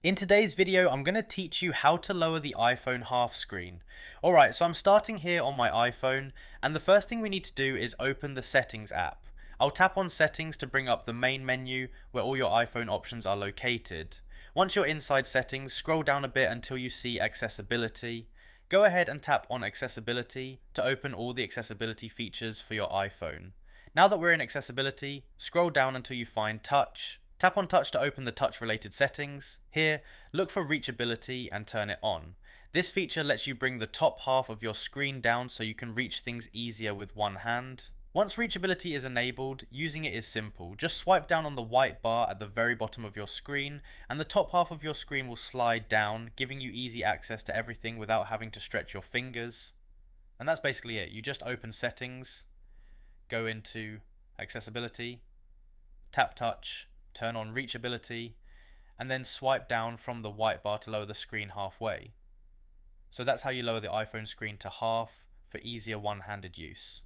In today's video, I'm going to teach you how to lower the iPhone half screen. Alright, so I'm starting here on my iPhone, and the first thing we need to do is open the Settings app. I'll tap on Settings to bring up the main menu where all your iPhone options are located. Once you're inside Settings, scroll down a bit until you see Accessibility. Go ahead and tap on Accessibility to open all the accessibility features for your iPhone. Now that we're in Accessibility, scroll down until you find Touch. Tap on Touch to open the touch related settings. Here, look for reachability and turn it on. This feature lets you bring the top half of your screen down so you can reach things easier with one hand. Once reachability is enabled, using it is simple. Just swipe down on the white bar at the very bottom of your screen, and the top half of your screen will slide down, giving you easy access to everything without having to stretch your fingers. And that's basically it. You just open Settings, go into Accessibility, tap Touch, turn on reachability, and then swipe down from the white bar to lower the screen halfway. So that's how you lower the iPhone screen to half for easier one-handed use.